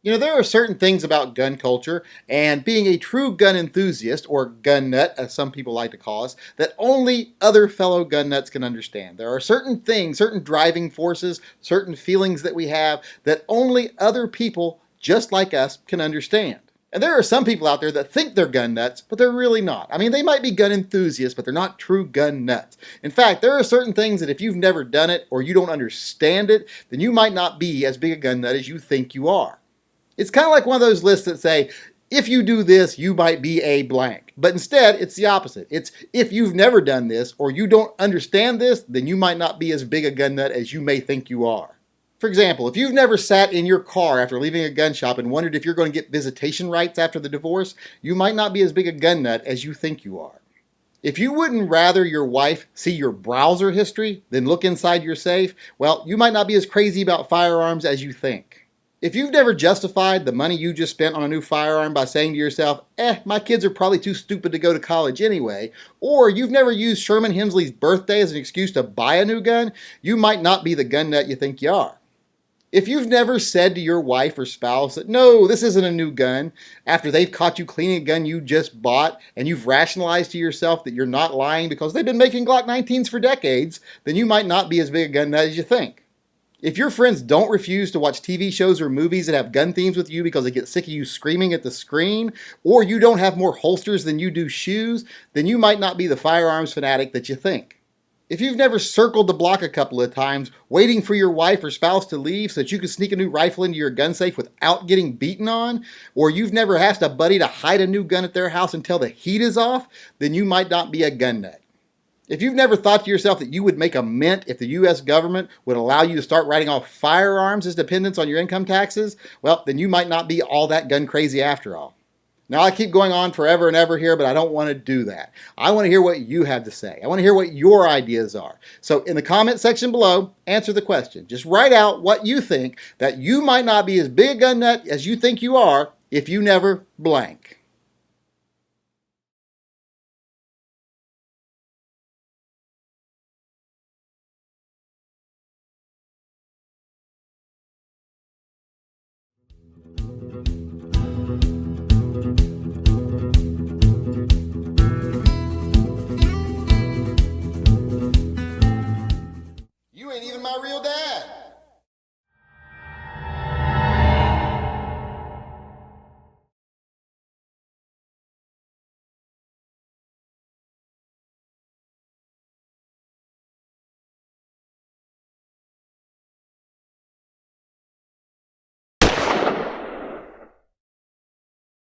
There are certain things about gun culture and being a true gun enthusiast, or gun nut, as some people like to call us, that only other fellow gun nuts can understand. There are certain things, certain driving forces, certain feelings that we have that only other people just like us can understand. And there are some people out there that think they're gun nuts, but they're really not. I mean, they might be gun enthusiasts, but they're not true gun nuts. In fact, there are certain things that if you've never done it or you don't understand it, then you might not be as big a gun nut as you think you are. It's kind of like one of those lists that say, if you do this, you might be a blank. But instead, it's the opposite. It's if you've never done this or you don't understand this, then you might not be as big a gun nut as you may think you are. For example, if you've never sat in your car after leaving a gun shop and wondered if you're going to get visitation rights after the divorce, you might not be as big a gun nut as you think you are. If you wouldn't rather your wife see your browser history than look inside your safe, well, you might not be as crazy about firearms as you think. If you've never justified the money you just spent on a new firearm by saying to yourself, my kids are probably too stupid to go to college anyway, or you've never used Sherman Hemsley's birthday as an excuse to buy a new gun, you might not be the gun nut you think you are. If you've never said to your wife or spouse that, no, this isn't a new gun, after they've caught you cleaning a gun you just bought, and you've rationalized to yourself that you're not lying because they've been making Glock 19s for decades, then you might not be as big a gun nut as you think. If your friends don't refuse to watch TV shows or movies that have gun themes with you because they get sick of you screaming at the screen, or you don't have more holsters than you do shoes, then you might not be the firearms fanatic that you think. If you've never circled the block a couple of times, waiting for your wife or spouse to leave so that you can sneak a new rifle into your gun safe without getting beaten on, or you've never asked a buddy to hide a new gun at their house until the heat is off, then you might not be a gun nut. If you've never thought to yourself that you would make a mint if the U.S. government would allow you to start writing off firearms as dependents on your income taxes, well, then you might not be all that gun crazy after all. Now, I keep going on forever and ever here, but I don't want to do that. I want to hear what you have to say. I want to hear what your ideas are. So in the comment section below, answer the question. Just write out what you think, that you might not be as big a gun nut as you think you are if you never blank.